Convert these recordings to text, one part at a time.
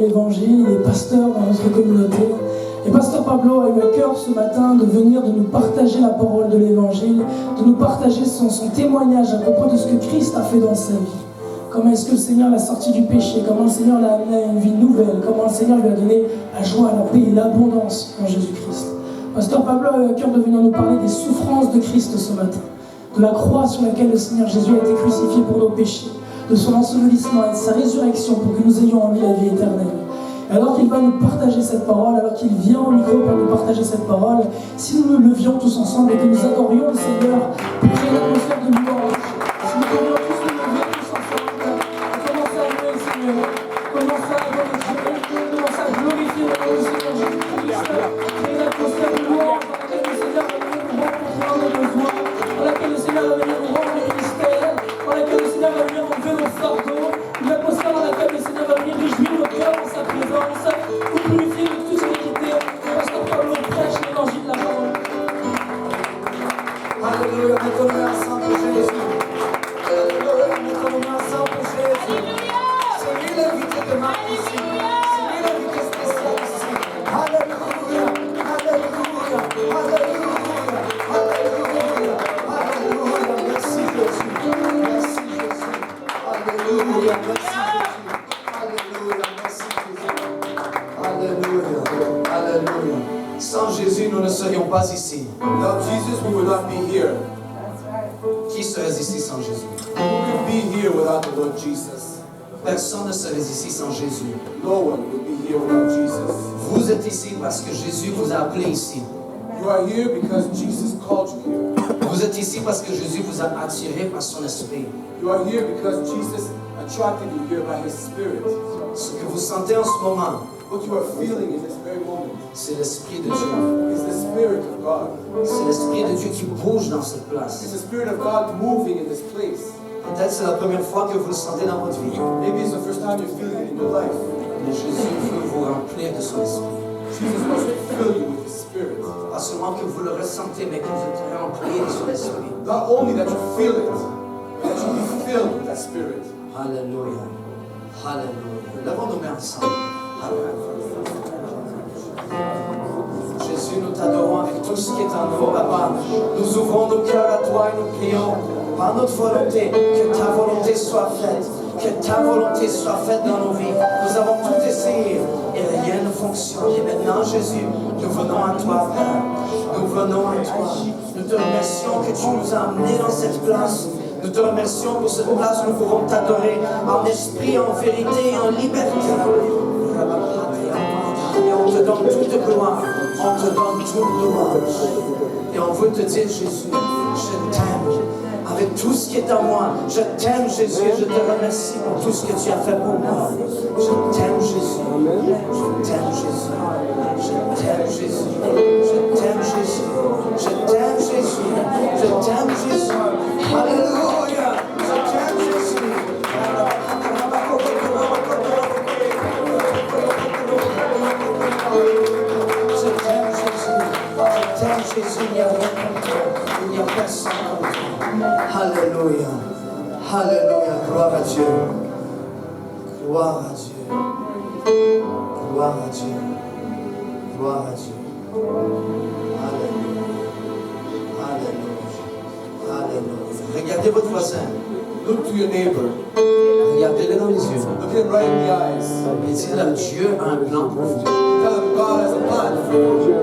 L'évangile, il est pasteur dans notre communauté. Et pasteur Pablo a eu à cœur ce matin de venir, de nous partager la parole de l'évangile, de nous partager son témoignage à propos de ce que Christ a fait dans sa vie. Comment est-ce que le Seigneur l'a sorti du péché, comment le Seigneur l'a amené à une vie nouvelle, comment le Seigneur lui a donné la joie, la paix et l'abondance en Jésus-Christ. Pasteur Pablo a eu à cœur de venir nous parler des souffrances de Christ ce matin, de la croix sur laquelle le Seigneur Jésus a été crucifié pour nos péchés, de son ensevelissement et de sa résurrection pour que nous ayons en lui la vie éternelle. Et alors qu'il va nous partager cette parole, alors qu'il vient au micro pour nous partager cette parole, si nous nous levions tous ensemble et que nous adorions le Seigneur pour créer une atmosphère de louange, si nous pourrions tous nous lever tous ensemble, commencer à louer le Seigneur, commencer à adorer Dieu, commencer à glorifier le nom du Seigneur Jésus-Christ, créer une atmosphère de louange dans laquelle le Seigneur va venir nous rencontrer dans nos besoins, dans laquelle le Seigneur va venir nous rendre le ministère, dans laquelle le Seigneur va venir enlever nos fardeaux, une atmosphère dans laquelle le Seigneur va venir réjouir nos cœurs dans sa présence, vous purifier de toute iniquité, parce que Pablo prêche l'évangile de la parole. Alléluia, mettons nos mains ensemble pour Jésus. Alléluia, mettons nos mains ensemble pour Jésus. C'est lui l'invité de Marc ici. C'est lui l'invité spécial ici. Alléluia, alléluia, alléluia, alléluia, alléluia. Merci Jésus. Merci Jésus. Alléluia, merci Jésus. Alléluia, merci Jésus. Alléluia, alléluia. Sans Jésus, nous ne serions pas ici. Without Jesus, we would not be here. Qui serait ici sans Jésus? Who could be here without the Lord Jesus? Personne ne serait ici sans Jésus. No one would be here without Jesus. Vous êtes ici parce que Jésus vous a appelé ici. You are here because Jesus called you here. Vous êtes ici parce que Jésus vous a attiré par son esprit. You are here because Jesus attracted you here by His Spirit. Ce que vous sentez en ce moment, What you are feeling in this very moment c'est l'Esprit de Dieu. is the Spirit of God. C'est l'Esprit de Dieu qui bouge dans cette It's place. the Spirit of God moving in this place. Peut-être c'est la première fois que vous le sentez dans votre vie. Maybe it's the first time you're feeling it in your life. Mais Jésus veut vous remplir de son esprit. Jesus wants to fill you with His Spirit. Pas seulement que vous le ressentez, mais que vous êtes rempli de son esprit. Not only that you feel it, but that you be filled with that Spirit. Alléluia. Alléluia. Levons nos mains ensemble. Jésus, nous t'adorons avec tout ce qui est en nous, Papa. Nous ouvrons nos cœurs à toi et nous prions par notre volonté, que ta volonté soit faite, que ta volonté soit faite dans nos vies. Nous avons tout essayé et rien ne fonctionne. Et maintenant, Jésus, nous venons à toi, Père. Nous venons à toi. Nous te remercions que tu nous as amenés dans cette place. Nous te remercions pour cette place où nous pourrons t'adorer en esprit, en vérité et en liberté. Et on te donne toute gloire, on te donne toute louange. Et on veut te dire, Jésus, je t'aime avec tout ce qui est en moi. Je t'aime, Jésus, et je te remercie pour tout ce que tu as fait pour moi. Je t'aime, Jésus. Je t'aime, Jésus. Je t'aime, Jésus. Je t'aime, Jésus. Je t'aime, Jésus. Je t'aime, Jésus. Alléluia. Je t'aime, Jésus. Jésus, il n'y a rien comme toi. Il n'y a personne comme toi. Alléluia. Alléluia. Gloire à Dieu. Gloire à Dieu. Gloire à Dieu. Gloire à Dieu. Alléluia. Alléluia. Alléluia. Regardez votre voisin. Look to your neighbor. Regardez-le dans les yeux. Look him right in the eyes. Et dites-leur, Dieu a un plan pour vous. Tell him God has a plan for you.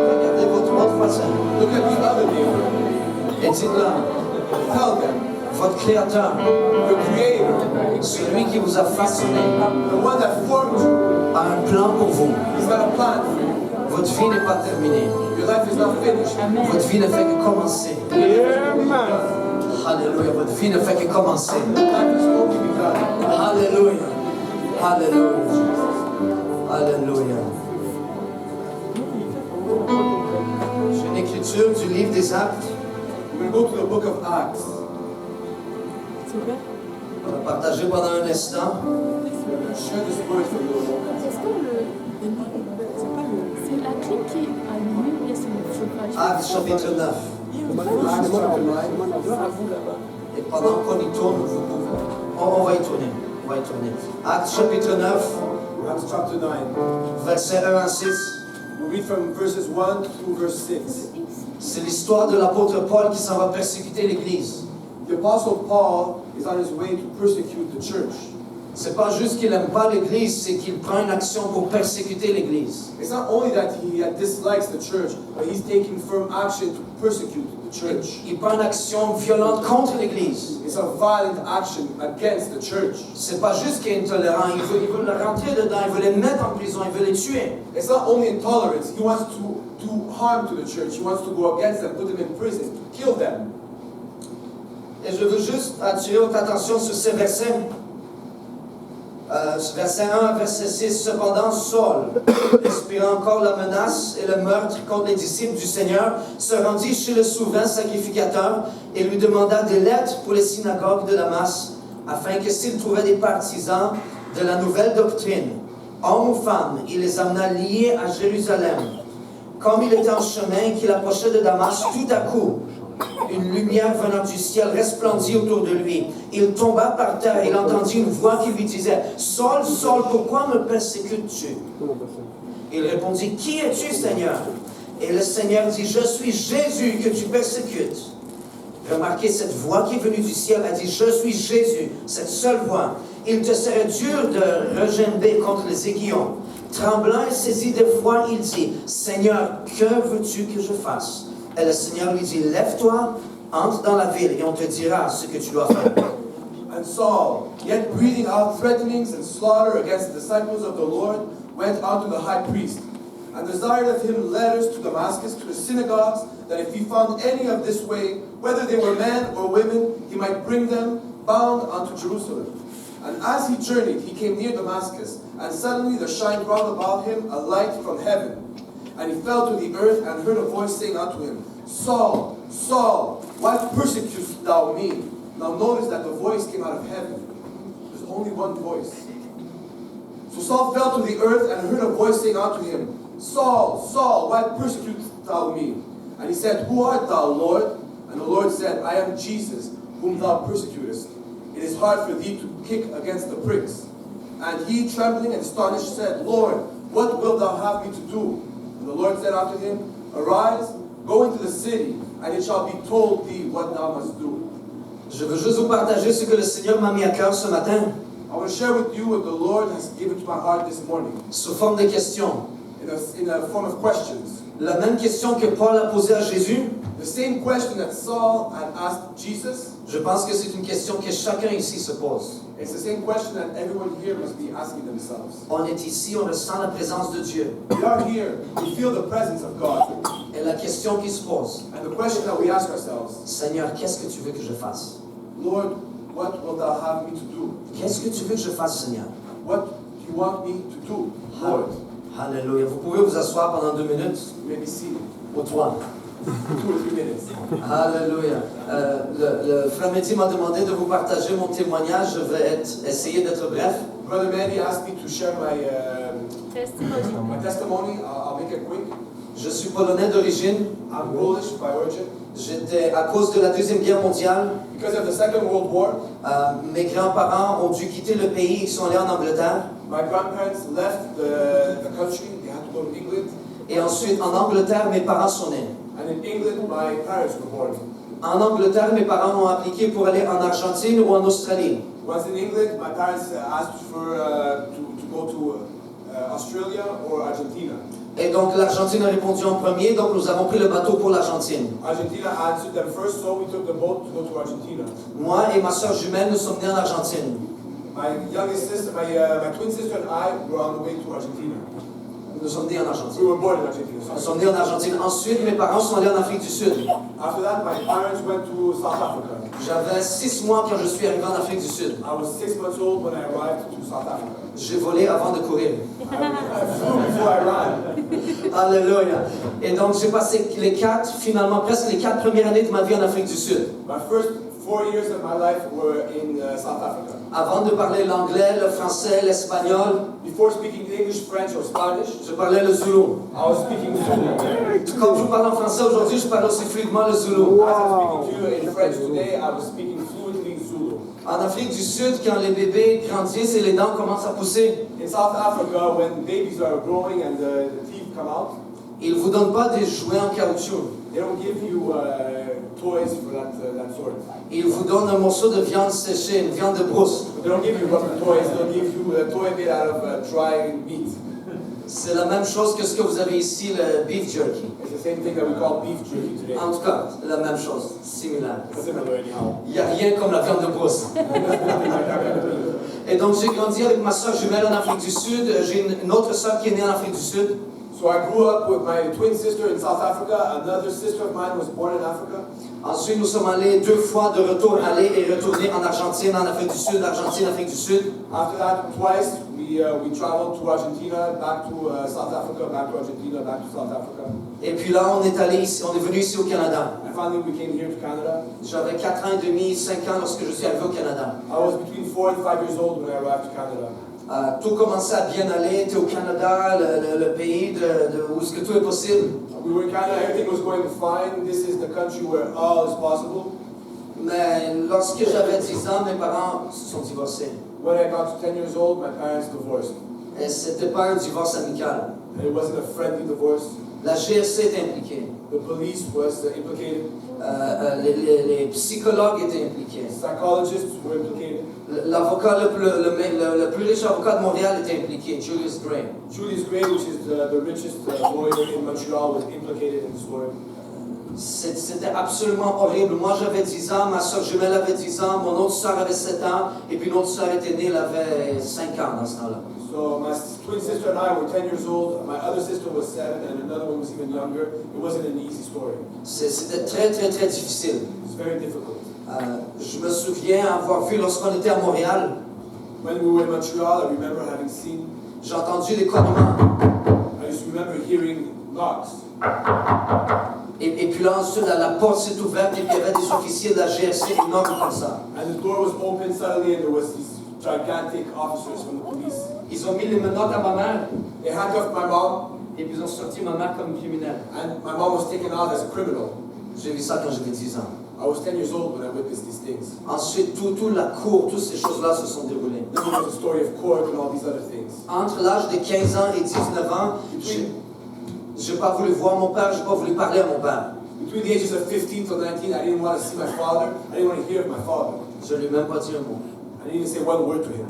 Regardez votre voisin. Look at the other neighbor. Et dites-leur, Tell them, votre Créateur, your Creator, celui qui vous a façonné, the one that formed you, a un plan pour vous. He's got a plan for you. Votre vie n'est pas terminée. Your life is not finished. Votre vie ne fait que commencer. Alléluia. Votre vie ne fait que commencer. Life is only begun. Alléluia. Alléluia. Alléluia. J'ai une écriture du livre des Actes. We're going to go to the book of Acts. On va partager pendant un instant. Share this word for a little moment. Est-ce que c'est la clé qui est allumée ou bien c'est le chauffage? Actes chapitre 9. Acts chapter 9. Et pendant qu'on y tourne, on va y tourner. va y tourner. Actes chapitre 9, Acts chapter 9. versets 1 à 6. We read from verses 1 through verse 6. C'est l'histoire de l'apôtre Paul qui s'en va persécuter l'Église. The apostle Paul is on his way to persecute the church. C'est pas juste qu'il n'aime pas l'Église, c'est qu'il prend une action pour persécuter l'Église. It's not only that he dislikes the church, but he's taking firm action to persecute the church. Il prend une action violente contre l'Église. It's a violent action against the church. C'est pas juste qu'il est intolérant, il veut le rentrer dedans, il veut les mettre en prison, il veut les tuer. It's not only intolerance, he wants to do harm to the church. He wants to go against them, put them in prison, kill them. Et je veux juste attirer votre attention sur ces versets. Verset 1, verset 6. Cependant, Saul, respirant encore la menace et le meurtre contre les disciples du Seigneur, se rendit chez le souverain sacrificateur et lui demanda des lettres pour les synagogues de Damas, afin que s'il trouvait des partisans de la nouvelle doctrine, hommes ou femmes, il les amena liés à Jérusalem. Comme il était en chemin et qu'il approchait de Damas, tout à coup, une lumière venant du ciel resplendit autour de lui. Il tomba par terre et il entendit une voix qui lui disait « Saul, Saul, pourquoi me persécutes-tu » Il répondit « Qui es-tu, Seigneur » Et le Seigneur dit « Je suis Jésus que tu persécutes. » Remarquez, cette voix qui est venue du ciel a dit « Je suis Jésus », cette seule voix. Il te serait dur de regimber contre les aiguillons. Tremblant et saisi d'effroi, il dit « Seigneur, que veux-tu que je fasse » Et le Seigneur lui dit, lève-toi, entre dans la ville et on te dira ce que tu dois faire. And Saul, yet breathing out threatenings and slaughter against the disciples of the Lord, went unto the high priest, and desired of him letters to Damascus, to the synagogues, that if he found any of this way, whether they were men or women, he might bring them bound unto Jerusalem. And as he journeyed, he came near Damascus, and suddenly there shined round about him a light from heaven. And he fell to the earth and heard a voice saying unto him, Saul, Saul, why persecutest thou me? Now notice that the voice came out of heaven. There's only one voice. So Saul fell to the earth and heard a voice saying unto him, Saul, Saul, why persecutest thou me? And he said, Who art thou, Lord? And the Lord said, I am Jesus, whom thou persecutest. It is hard for thee to kick against the pricks. And he, trembling and astonished, said, Lord, what wilt thou have me to do? And the Lord said unto him, Arise, go into the city, and it shall be told thee what thou must do. Je veux juste vous partager ce que le Seigneur m'a mis à cœur ce matin, I want to share with you what the Lord has given to my heart this morning, sous forme de questions. in a form of questions. La même question que Paul a posée à Jésus, The same question that Saul had asked Jesus, je pense que c'est une question que chacun ici se pose. it's the same question that everyone here must be asking themselves. On est ici, on ressent la présence de Dieu. We are here, we feel the presence of God. Et la question qui se pose, And the question that we ask ourselves, Seigneur, qu'est-ce que tu veux que je fasse? Lord, what will thou have me to do? Qu'est-ce que tu veux que je fasse, Seigneur? What do you want me to do, Lord? Alléluia. Vous pouvez vous asseoir pendant 2 minutes You may be seated. ou 3. 2 or 3 minutes. Alléluia. Le frère Mehdi m'a demandé de vous partager mon témoignage. Je vais essayer d'être bref. Brother Mandy asked me to share Testimony. my testimony. I'll make it quick. Je suis polonais d'origine. I'm Polish by origin. J'étais, à cause de la Deuxième Guerre mondiale, Because of the Second World War, mes grands-parents ont dû quitter le pays. Ils sont allés en Angleterre. my grandparents left the country. They had to go to England. Et ensuite, en Angleterre, mes parents sont nés. And in England, my parents were born. En Angleterre, mes parents ont appliqué pour aller en Argentine ou en Australie. Once in England, my parents asked for to go to Australia or Argentina. Et donc, l'Argentine a répondu en premier, donc nous avons pris le bateau pour l'Argentine. Argentina answered them first, so we took the boat to go to Argentina. Moi et ma soeur jumelle, nous sommes nés en Argentine. My youngest sister, my twin sister and I were on the way to Argentina. Nous sommes nés en We Argentine. were born in Argentina. Nous Sorry. sommes nés en Argentine. Ensuite, mes parents sont allés en Afrique du Sud. After that, my parents went to South Africa. J'avais 6 mois quand je suis arrivé en Afrique du Sud. I was 6 months old when I arrived to South Africa. J'ai volé avant de courir. I flew before I ran. Alléluia. Et donc, j'ai passé finalement presque les 4 premières années de ma vie en Afrique du Sud. My first 4 years of my life were in South Africa. Avant de parler l'anglais, le français, l'espagnol, Before speaking English, French, or Spanish, je parlais le Zulu. I was speaking Zulu. Comme je vous parle en français aujourd'hui, je parle aussi fluidement le Zulu. As I'm speaking to you in French today, I was speaking fluently Zulu. En Afrique du Sud, quand les bébés grandissent et les dents commencent à pousser, In South Africa, when babies are growing and the teeth come out, ils ne vous donnent pas des jouets en caoutchouc. they don't give you toys for that sort. Ils vous donnent un morceau de viande séchée, une viande de brousse. They don't give you rubber toys, they'll give you a toy made out of dry meat. C'est la même chose que ce que vous avez ici, le beef jerky. It's the same thing that we call beef jerky today. En tout cas, la même chose, similaire. Similar anyhow. Il n'y a rien comme la viande de brousse. Et donc j'ai grandi avec ma soeur jumelle en Afrique du Sud. J'ai une autre soeur qui est née en Afrique du Sud. So I grew up with my twin sister in South Africa. Another sister of mine was born in Africa. Ensuite, nous sommes allés 2 fois de retour, aller et retourner en Argentine, en Afrique du Sud, Argentine, Afrique du Sud. After that, twice we traveled to Argentina, back to South Africa, back to Argentina, back to South Africa. Et puis là, on est allé ici, on est venu ici au Canada. And finally, we came here to Canada. J'avais 4 ans et demi, 5 ans lorsque je suis arrivé au Canada. I was between 4 and 5 years old when I arrived to Canada. Tout commençait à bien aller, tu es au Canada, le pays où est-ce que tout est possible. We were in Canada, everything was going fine. This is the country where all is possible. Mais lorsque j'avais 10 ans, mes parents se sont divorcés. When I got to 10 years old, my parents divorced. Et c'était pas un divorce amical. And it wasn't a friendly divorce. La GRC était impliquée. The police was implicated. Les psychologues étaient impliqués. Psychologists were implicated. L'avocat le plus riche avocat de Montréal était impliqué, Julius Gray. Julius Gray, which is the richest lawyer in Montreal, was implicated in the story. C'était absolument horrible. Moi j'avais 10 ans, ma soeur jumelle avait 10 ans, mon autre soeur avait 7 ans, et puis notre soeur était née, elle avait 5 ans dans ce temps-là. So my twin sister and I were 10 years old. My other sister was 7, and another one was even younger. It wasn't an easy story. C'était très très très difficile. It's very difficult. Je me souviens avoir vu lorsqu'on était à Montréal, When we were in Montreal, I remember having seen, j'ai entendu des cognements. I just remember hearing knocks. Et puis là ensuite la porte s'est ouverte et puis il y avait des officiers de la GRC énormes comme ça. And the door was opened suddenly, and there was these gigantic officers from the police. Ils ont mis les menottes à ma mère They handcuffed my mom, et puis ils ont sorti ma mère comme criminelle. and my mom was taken out as a criminal. J'ai vu ça quand j'avais 10 ans. I was 10 years old when I witnessed these things. Ensuite, toute la cour, toutes ces choses-là se sont déroulées. Then there was the story of court and all these other things. Entre l'âge de 15 ans et 19 ans, j'ai pas voulu voir mon père, j'ai pas voulu parler à mon père. Between the ages of 15 to 19, I didn't want to see my father. I didn't want to hear of my father. Je lui ai même pas dit un mot. I didn't even say one word to him.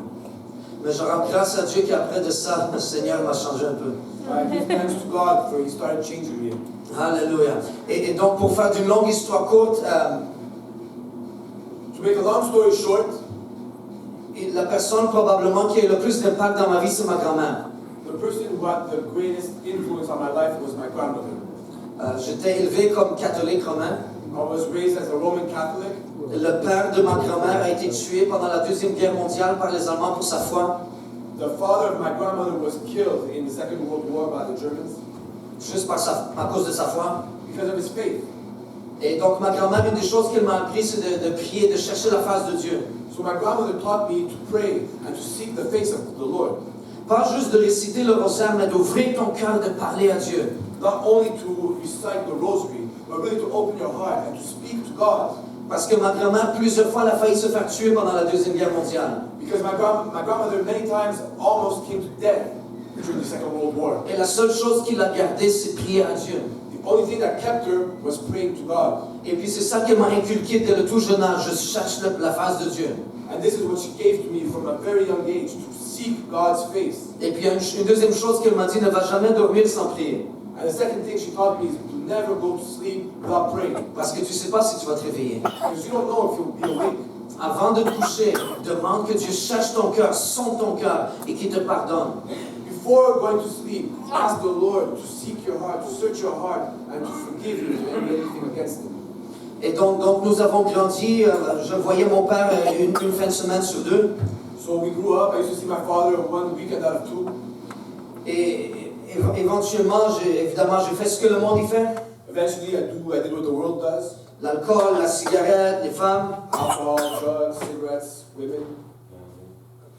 Mais je rends grâce à Dieu qu'après de ça, le Seigneur m'a changé un peu. I give thanks to God for He started changing me. Alléluia. Et donc, pour faire d'une longue histoire courte, To make a long story short, la personne probablement qui a eu le plus d'impact dans ma vie, c'est ma grand-mère. the person who had the greatest influence on my life was my grandmother. J'étais élevé comme catholique romain. I was raised as a Roman Catholic. Le père de ma grand-mère a été tué pendant la Deuxième Guerre mondiale par les Allemands pour sa foi. The father of my grandmother was killed in the Second World War by the Germans Juste à cause de sa foi. because of his faith. Et donc ma grand-mère, une des choses qu'elle m'a appris, c'est de prier, de chercher la face de Dieu. So my grandmother taught me to pray and to seek the face of the Lord. Pas juste de réciter le rosaire, mais d'ouvrir ton cœur, de parler à Dieu. Not only to recite the rosary, but really to open your heart and to speak to God. Parce que ma grand-mère, plusieurs fois, elle a failli se faire tuer pendant la Deuxième Guerre mondiale. Because my grandmother many times almost came to death during the Second World War. Et la seule chose qui l'a gardée, c'est prier à Dieu. The only thing that kept her was praying to God. Et puis c'est ça qu'elle m'a inculqué dès le tout jeune âge. Je cherche la face de Dieu. And this is what she gave to me from a very young age, to seek God's face. Et puis une deuxième chose qu'elle m'a dit, ne va jamais dormir sans prier. And the second thing she taught me is to never go to sleep without praying. Parce que tu ne sais pas si tu vas te réveiller. Because you don't know if you'll be awake. Avant de te coucher, demande que Dieu cherche ton cœur, sonde ton cœur et qu'il te pardonne. Before going to sleep, ask the Lord to seek your heart, to search your heart, and to forgive you if you did anything against Him. Et donc nous avons grandi, je voyais mon père une fin de semaine sur 2. So we grew up. I used to see my father one weekend out of 2. Et éventuellement, j'ai fait ce que le monde y fait. Eventually, I did what the world does. L'alcool, la cigarette, les femmes. Alcohol, drugs, cigarettes, women.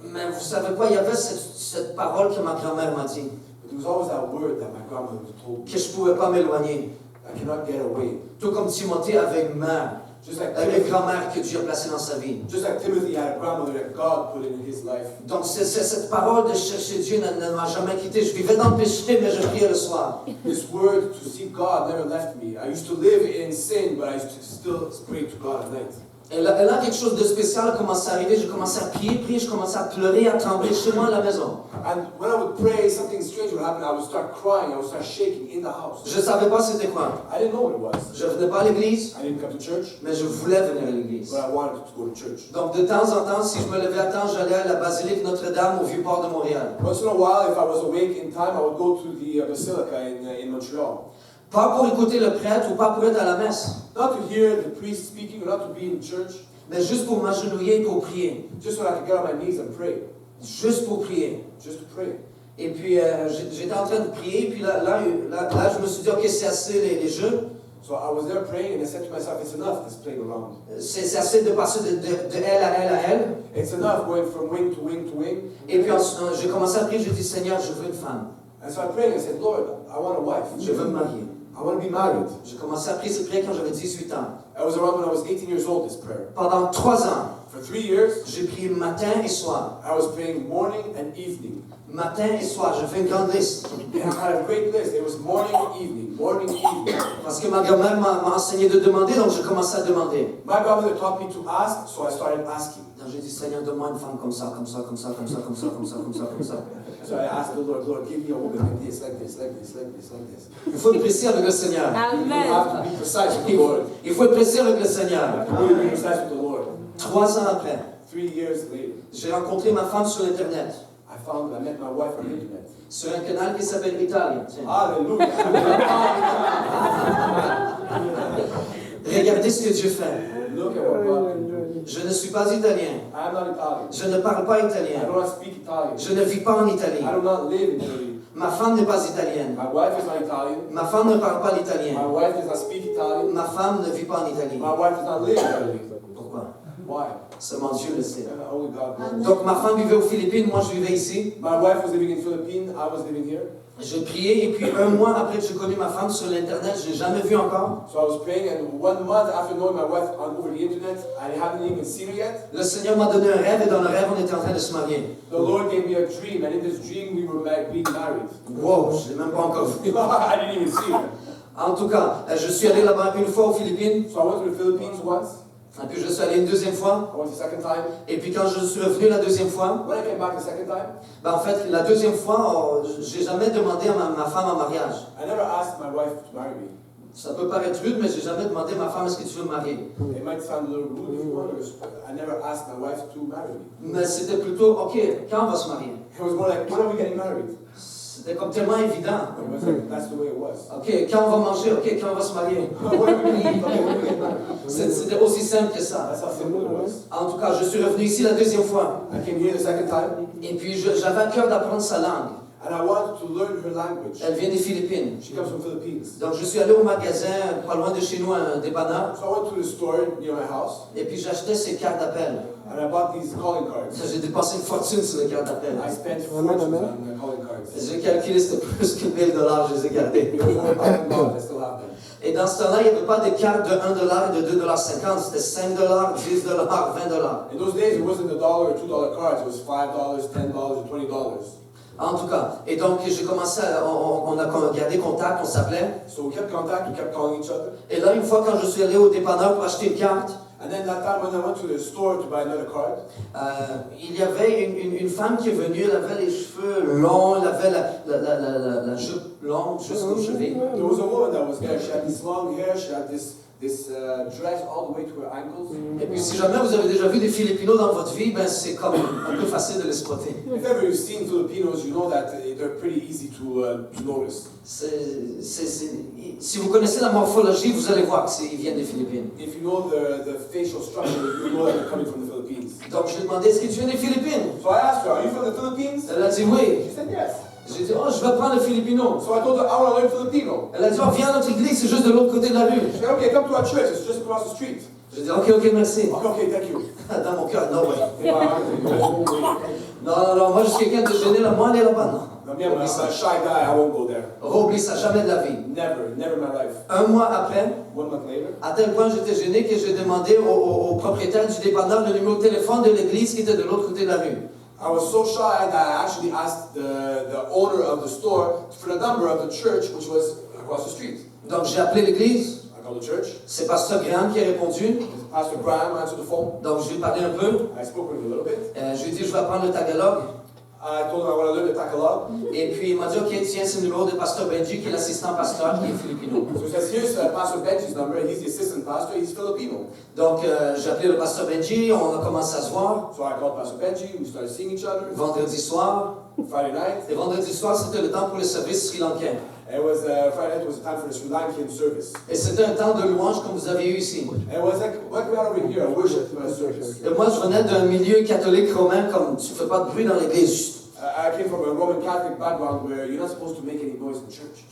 Mais vous savez quoi, il y avait cette parole que ma grand-mère m'a dit, But there was always that word that my grandmother told me. que je ne pouvais pas m'éloigner. I cannot get away. Tout comme Timothée avait une mère Just like une grand-mère que Dieu a placée dans sa vie. Just like Timothy had a grandmother that God put in his life. Donc cette parole de chercher Dieu ne m'a jamais quitté. Je vivais dans le péché, mais je priais le soir. This word to seek God never left me. I used to live in sin, but I used to still pray to God at night. Et là, quelque chose de spécial a commencé à arriver. Je commençais à prier, je commençais à pleurer, à trembler chez moi à la maison. And when I would pray, something strange would happen. I would start crying. I would start shaking in the house. Je ne savais pas c'était quoi. I didn't know what it was. Je ne venais pas à l'église, I didn't come to church, mais je voulais venir à l'église. but I wanted to go to church. Donc de temps en temps, si je me levais à temps, j'allais à la basilique Notre-Dame au Vieux-Port de Montréal. Once in a while, if I was awake in time, I would go to the basilica in Montreal. Pas pour écouter le prêtre ou pas pour être à la messe, Not to hear the priest speaking, or not to be in church, mais juste pour m'agenouiller et pour prier. just so I could get on my knees and pray. Juste pour prier. Just to pray. Et puis j'étais en train de prier, puis là, je me suis dit, ok, c'est assez les jeux. So I was there praying, and I said to myself, it's enough this playing around. C'est assez de passer de elle à elle à elle. It's enough going from wing to wing to wing. Et puis j'ai commencé à prier, j'ai dit, Seigneur, je veux une femme. And so I prayed, and I said, Lord, I want a wife. Je veux me marier. I want to be married. J'ai commencé à prier cette prière quand j'avais 18 ans. That was around when I was 18 years old, this prayer. Pendant 3 ans, For 3 years, j'ai prié matin et soir. I was praying morning and evening. Matin et soir, je fais une grande liste. And I had a great list. It was morning and evening, morning and evening. Parce que ma grand-mère m'a enseigné de demander, donc j'ai commencé à demander. My grandmother taught me to ask, so I started asking. Donc j'ai dit, Seigneur, donne-moi une femme comme ça, comme ça, comme ça, comme ça, comme ça, comme ça, comme ça, comme ça. So I asked the Lord, Lord, give me a woman like this, like this, like this, like this, like this. Il faut être précis avec le Seigneur. You have to be precise with the Lord. Il faut être précis avec le Seigneur. You really be precise with the Lord. 3 ans après, 3 years later, j'ai rencontré ma femme sur Internet, I met my wife on the internet. sur un canal qui s'appelle Italia. Tiens. Hallelujah. Regardez ce que Dieu fait. Look at what God can do. Je ne suis pas italien. I am not Italian. Je ne parle pas I italien. do not speak Italian. Je ne vis pas en Italie. I do not live in Italy. Ma femme n'est pas italienne. My wife is not Italian. Ma femme ne parle pas My l'italien. wife does not speak Italian. Ma femme ne vit pas en Italie. My wife does not live in Italy. Pourquoi? Why? Seulement Dieu le sait. Only God knows. Donc ma femme vivait aux Philippines, moi je vivais ici. My wife was living in Philippines. I was living here. Je priais et puis 1 mois après que j'ai connu ma femme sur l'internet, je l'ai jamais vue encore. So I was praying, and 1 month after knowing my wife over the internet, I haven't even seen her yet. Le Seigneur m'a donné un rêve et dans le rêve on était en train de se marier. The Lord gave me a dream, and in this dream we were being married. Wow, je l'ai même pas encore vu. I didn't even see her. En tout cas, je suis allé là-bas une fois aux Philippines, So I went to the Philippines once. et puis je suis allé une deuxième fois, I went the second time. et puis quand je suis revenu la deuxième fois, When I came back the second time, ben en fait la deuxième fois, j'ai jamais demandé à ma femme en mariage. I never asked my wife to marry me. Ça peut paraître rude, mais j'ai jamais demandé à ma femme est-ce que tu veux me marier. It might sound a little rude if you want to, I never asked my wife to marry me. Mais c'était plutôt ok, quand on va se marier? It was more like, when are we getting married? C'était comme tellement évident. It was like, that's the way it was. Ok, quand on va manger? Ok, quand on va se marier? When are we going to eat? Okay, when are we getting married? C'était aussi simple que ça. That's how simple it was. En tout cas, je suis revenu ici la deuxième fois. I came here the second time, Et puis j'avais à cœur d'apprendre sa langue. and I wanted to learn her language. Elle vient des Philippines. She comes from Philippines. Donc je suis allé au magasin, pas loin de chez nous, un dépanneur. So I went to the store near my house, Et puis j'achetais ces cartes d'appel. and I bought these calling cards. J'ai dépensé une fortune sur les cartes d'appel. I spent fortunes on the calling cards. J'ai calculé, c'était plus que 1000 $, je les ai gardés. It was more than $1,000. I still have them. Et dans ce temps-là, il n'y avait pas de cartes de 1 $ et de 2,50 $. C'était 5 $, 10 $, 20 $. In those days, it wasn't the $1 or $2 cards. It was $5, $10, or $20. En tout cas, et donc j'ai commencé, on a gardé contact, on s'appelait. So we kept contact. We kept calling each other. Et là, une fois, quand je suis allé au dépanneur pour acheter une carte, And then that time when I went to the store to buy another card, il y avait une femme qui est venue, elle avait les cheveux longs, elle avait la jupe longue jusqu'aux chevilles. there was a woman that was there. She had this long hair. She had this dress all the way to her ankles. Et puis si jamais vous avez déjà vu des Filipinos dans votre vie, ben c'est comme un peu facile de les spotter. If ever you've seen Filipinos, you know that they're pretty easy to notice. Si vous connaissez la morphologie, vous allez voir qu'ils viennent des Philippines. If you know the facial structure, you know that they're coming from the Philippines. Donc je lui ai demandé, est-ce que tu viens des Philippines? So I asked her, are you from the Philippines? Elle a dit oui. She said yes. J'ai dit, oh, je vais apprendre le Filipino. So I told her, I want to learn Filipino. Elle a dit, oh, viens à notre église, c'est juste de l'autre côté de la rue. She said, okay, come to our church. It's just across the street. Je dis, ok, merci. Okay, thank you. Dans mon cœur, non, ouais. In my heart, wait. Non, moi je suis quelqu'un de gêné, là, moi aller là-bas, non. I'm a shy guy, I won't go there. Oublie ça, jamais de la vie. Never in my life. Un mois après, 1 month later, à tel point j'étais gêné que j'ai demandé au propriétaire du dépanneur le numéro de téléphone de l'église qui était de l'autre côté de la rue. I was so shy that I actually asked the owner of the store for the number of the church, which was across the street. Donc j'ai appelé l'église, I called the church. c'est Pasteur Graham qui a répondu. Pastor Graham answered the phone. Donc je lui ai parlé un peu. I spoke with him a little bit. Je lui ai dit je vais apprendre le tagalog. I told him I want to learn the Tagalog. Et puis il m'a dit ok tiens c'est le numéro de Pasteur Benji qui est l'assistant pasteur qui est filipino. So he says, here's Pastor Benji's number. He's the assistant pastor. He's Filipino. Donc j'ai appelé le Pasteur Benji, on a commencé à se voir. So I called Pastor Benji. We started seeing each other. Vendredi soir. Friday night. Et vendredi soir c'était le temps pour le service sri-lankais. It was Friday night was the time for the Sri Lankan service. Et c'était un temps de louange comme vous avez eu ici. And it was like what we had over here, a worship service. Et moi je venais d'un milieu catholique romain comme tu fais pas de bruit dans l'église. I came from a Roman Catholic background where you're not supposed to make any noise in church.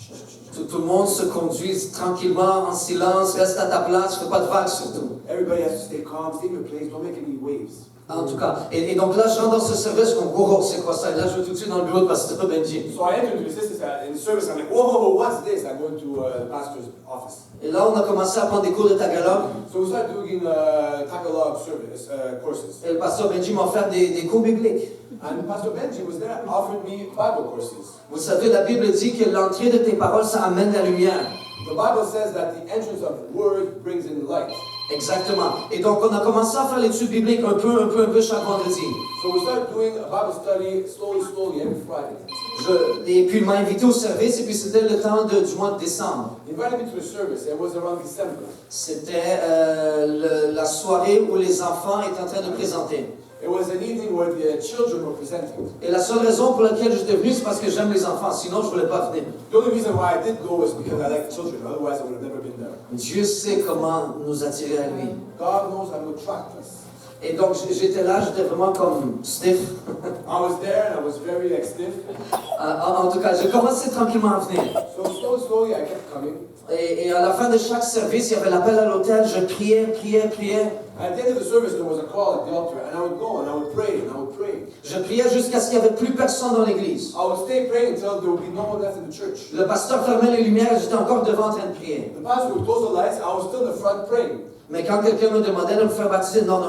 Tout le monde se conduit tranquillement, en silence, reste à ta place, fais pas de vagues surtout. Everybody has to stay calm, stay in your place, don't make any waves. En tout cas, et donc là, je rentre dans ce service, comme, oh, c'est quoi ça? Et là, je vais tout de suite dans le bureau de Pasteur Benji. So I entered into the service, I'm like, whoa, what's this? I go into the pastor's office. Et là, on a commencé à prendre des cours de Tagalog. So we started doing Tagalog service courses. Et le Pasteur Benji m'a offert des cours bibliques. And Pastor Benji was there, offered me Bible courses. Vous savez, la Bible dit que l'entrée de tes paroles, ça amène la lumière. The Bible says that the entrance of the word brings in light. Exactement. Et donc, on a commencé à faire l'étude biblique un peu chaque vendredi. So we started doing a Bible study slowly every Friday. Et puis, il m'a invité au service, et puis c'était le temps du mois de décembre. He invited me to the service, it was around December. C'était la soirée où les enfants étaient en train de présenter. It was an evening where the children were presenting. Et la seule raison pour laquelle j'étais venu, c'est parce que j'aime les enfants. Sinon, je ne voulais pas venir. The only reason why I did go was because I like children, otherwise I would have never been there. Dieu sait comment nous attirer à lui. God knows how to attract us. Et donc, j'étais là, j'étais vraiment comme stiff. I was there and I was very stiff. En tout cas, j'ai commencé tranquillement à venir. So slowly I kept coming. Et à la fin de chaque service, il y avait l'appel à l'autel. Je priais. At the end of the service, there was a call at the altar, and I would go and I would pray. Je priais jusqu'à ce qu'il n'y avait plus personne dans l'église. I would stay praying until there would be no one left in the church. Le pasteur fermait les lumières et j'étais encore devant en train de prier. The pastor would close the lights, I was still in the front praying. Mais quand quelqu'un me demandait de me faire baptiser, non.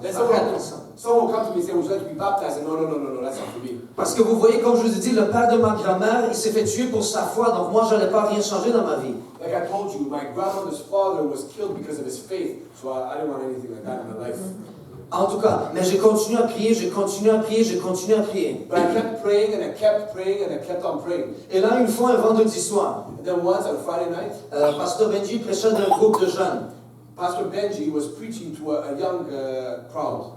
Then Arrête ça. someone would come to me and say, would you like to be baptized? And no, that's not for me. Parce que vous voyez, comme je vous ai dit, le père de ma grand-mère, il s'est fait tuer pour sa foi, donc moi, je n'allais pas rien changer dans ma vie. Like I told you, my grandmother's father was killed because of his faith, so I didn't want anything like that in my life. En tout cas, mais j'ai continué à prier. But I kept praying and I kept praying and I kept on praying. Et là, une fois, un vendredi soir, And then once on a Friday night, Pasteur Benji prêchait d'un groupe de jeunes. Pastor Benji was preaching to a young crowd.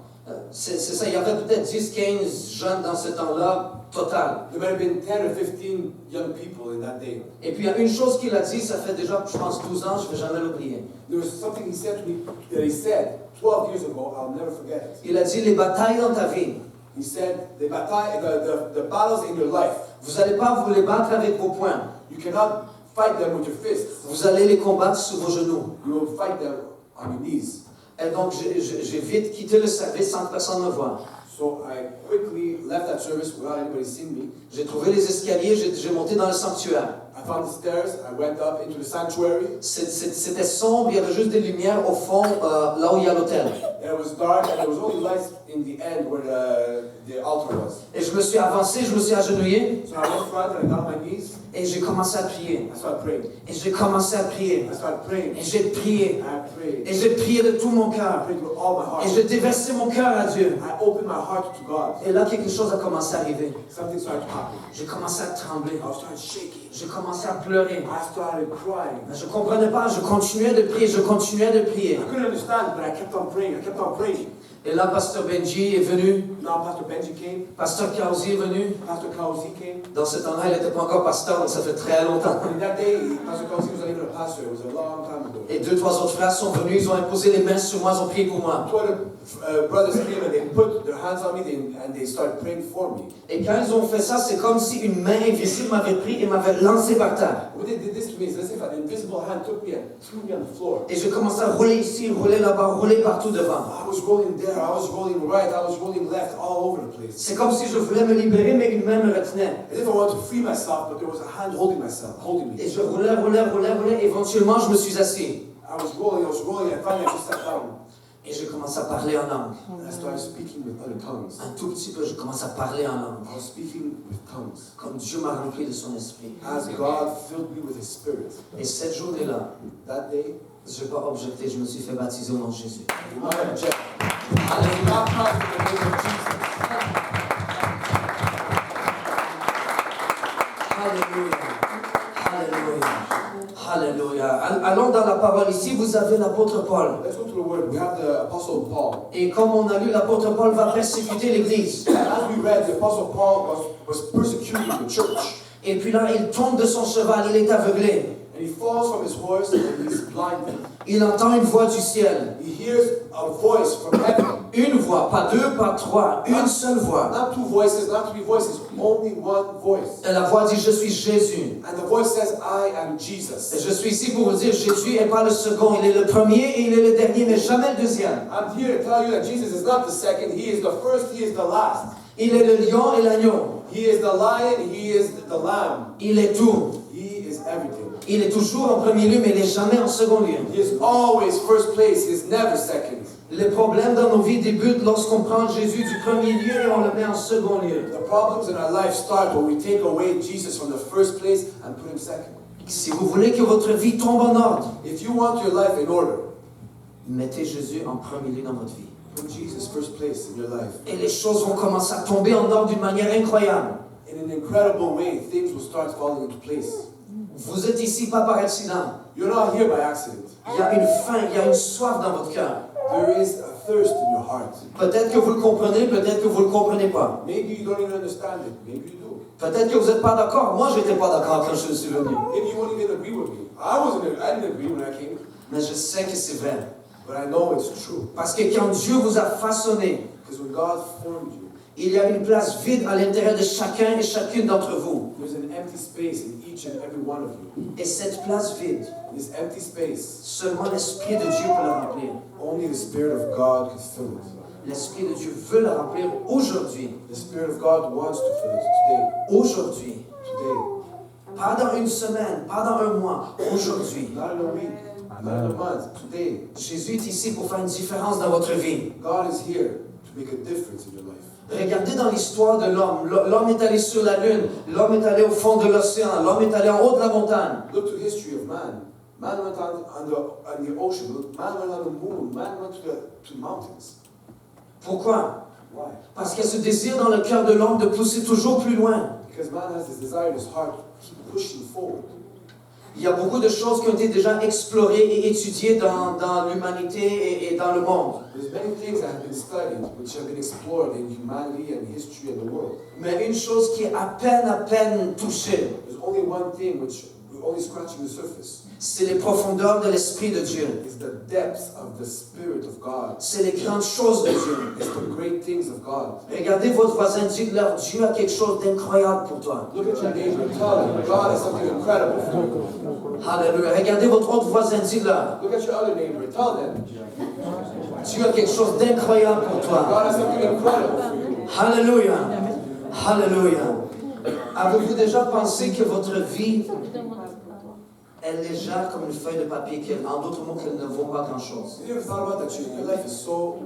C'est ça, il y avait peut-être 10-15 jeunes dans ce temps-là, total. There might have been 10 or 15 young people in that day. Et puis il y a une chose qu'il a dit, ça fait déjà, je pense, 12 ans, je ne vais jamais l'oublier. There was something he said to me that he said 12 years ago, I'll never forget it. Il a dit, les batailles dans ta vie, He said, the battles in your life, vous n'allez pas vous les battre avec vos poings. you cannot fight them with your fists. Vous allez les combattre sur vos genoux. You will fight them on your knees. Et donc, j'ai vite quitté le service sans que personne me voie. So I quickly left that service without anybody seeing me. J'ai trouvé les escaliers, j'ai monté dans le sanctuaire. I found the stairs, I went up into the sanctuary. C'était sombre, il y avait juste des lumières au fond, là où il y a l'autel. And it was dark and there was only lights in the end where the altar was. Et je me suis avancé, je me suis agenouillé, So I went front and I got on my knees. et j'ai commencé à prier. I started praying. Et j'ai commencé à prier. I started praying. Et j'ai prié. I prayed. Et j'ai prié de tout mon I cœur. prayed with all my heart. Et j'ai déversé mon cœur à Dieu. I opened my heart to God. Et là, quelque chose a commencé à arriver. Something started happening. J'ai commencé à trembler. I started shaking. J'ai commencé à pleurer. I started crying. Mais je ne comprenais pas, je continuais de prier, I couldn't understand, but I kept on praying. I kept on praying. Et là, Pasteur Benji est venu, Now Pastor Benji came, Pasteur Kausi est venu. Pastor Kausi came. Dans ce temps-là, il n'était pas encore pasteur, donc ça fait très longtemps. And that day, Pastor Kausi was not even a pastor. It was a long time ago. Et 2, 3 autres frères sont venus, ils ont imposé les mains sur moi, ils ont prié pour moi. Two other brothers came and they put their hands on me and they started praying for me. Et quand ils ont fait ça, c'est comme si une main invisible m'avait pris et m'avait lancé par terre. What they did this to me is as if an invisible hand took me and threw me on the floor. Et je commençais à rouler ici, rouler là-bas, rouler partout devant. I was rolling there, I was rolling right, I was rolling left, all over the place. C'est comme si je voulais me libérer, mais une main me retenait. As if I wanted to free myself, but there was a hand holding me. Et je roulais, éventuellement je me suis assis. I was rolling, and finally I just sat down. Et je commence à parler en langue. And I started speaking with other tongues. Un tout petit peu, je commence à parler en langue. I was speaking with tongues. Comme Dieu m'a rempli de son esprit. As God filled me with His Spirit. Et cette journée-là, That day, je n'ai pas objecté, je me suis fait baptiser au nom de Jésus. I did not object. I was baptized in the name of Jesus. Alléluia. Alléluia. Alléluia. Allons dans la parole. Ici, vous avez l'apôtre Paul. Let's go to the Word. We have the Apostle Paul. Et comme on a lu, l'apôtre Paul va persécuter l'Église. And as we read, the Apostle Paul was persecuting the church. Et puis là, il tombe de son cheval, il est aveuglé. And he falls from his horse and he's blinded. Il entend une voix du ciel. He hears a voice from heaven. Une voix, pas deux, pas trois, une seule voix. Not two voices, not three voices, only one voice. Et la voix dit, je suis Jésus. And the voice says, I am Et Jesus. je suis ici pour vous dire, Jésus n'est pas le second, il est le premier et il est le dernier, mais jamais le deuxième. I'm here to tell you that Jesus is not the second, He is the first, He is the last. Il est le lion et l'agneau. He is the lion, He is the lamb. Il est tout. He is everything. Il est toujours en premier lieu, mais il n'est jamais en second lieu. He is always first place, He is never second. Les problèmes dans nos vies débutent lorsqu'on prend Jésus du premier lieu et on le met en second lieu. The problems in our life start when we take away Jesus from the first place and put Him second. Si vous voulez que votre vie tombe en ordre, If you want your life in order, mettez Jésus en premier lieu dans votre vie. put Jesus first place in your life. Et les choses vont commencer à tomber en ordre d'une manière incroyable. In an incredible way, things will start falling into place. Vous êtes ici pas par accident. You're not here by accident. Il y a une faim, il y a une soif dans votre cœur. There is a thirst in your heart. Peut-être que vous le comprenez, peut-être que vous ne le comprenez pas. Maybe you don't even understand it. Maybe you do. Peut-être que vous n'êtes pas d'accord. Moi, je n'étais pas d'accord quand je suis venu. Maybe you won't even agree with me. I didn't agree when I came, Mais je sais que c'est vrai. but I know it's true. Parce que quand Dieu vous a façonné, Because when God formed you, il y a une place vide à l'intérieur de chacun et chacune d'entre vous. there's an empty space in each and every one of you. Et cette place vide, This empty space, seulement l'Esprit de Dieu peut la remplir. only the Spirit of God can fill it. L'Esprit de Dieu veut la remplir aujourd'hui. The Spirit of God wants to fill it today. Aujourd'hui. Today. Pas dans une semaine, pas dans un mois. Aujourd'hui. Not in a week, not in a month. Today. Jésus est ici pour faire une différence dans votre vie. God is here to make a difference in your life. Regardez dans l'histoire de l'homme. L'homme est allé sur la lune. L'homme est allé au fond de l'océan. L'homme est allé en haut de la montagne. Look to the history of man. Man went on the ocean. Man went on the moon. Man went to the mountains. Pourquoi? Why? Parce qu'il y a ce désir dans le cœur de l'homme de pousser toujours plus loin. Because man has this desire in his heart to keep pushing forward. Il y a beaucoup de choses qui ont été déjà explorées et étudiées dans l'humanité et dans le monde. There's many things that have been studied, which have been explored in humanity and history and the world. Mais une chose qui est à peine touchée, There's only one thing which we're only scratching the surface. c'est les profondeurs de l'Esprit de Dieu. It's the depths of the Spirit of God. C'est les grandes choses de Dieu. It's the great things of God. Regardez votre voisin, dites-leur, Dieu a quelque chose d'incroyable pour toi. Look at your neighbor and tell him God has something incredible for you. Alléluia. Regardez votre autre voisin, dites-leur, Look at your other neighbor and tell them Dieu a quelque chose d'incroyable pour toi. God has something incredible for you. Alléluia. Alléluia. Avez-vous déjà pensé que votre vie est légère comme une feuille de papier, en d'autres mots, qu'elle ne vaut pas grand-chose? Have you ever thought about that? Your life is so,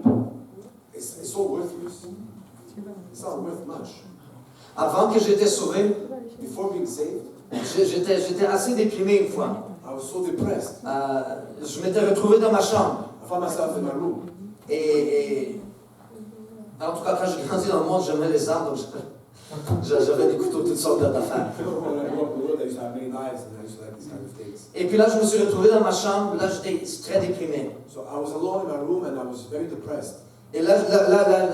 it's so worthless. It's not worth much. Avant que j'étais sauvé, Before being saved, j'étais assez déprimé une fois. I was so depressed. Je m'étais retrouvé dans ma chambre. I found myself in my room. Et en tout cas, quand j'ai grandi dans le monde, j'aimais les armes, donc j'avais des couteaux, toutes sortes d'affaires. When I grew up in the world, I used to have many knives and I used to like these kind of things. Et puis là, je me suis retrouvé dans ma chambre, là, j'étais très déprimé. So I was alone in my room and I was very depressed. Et là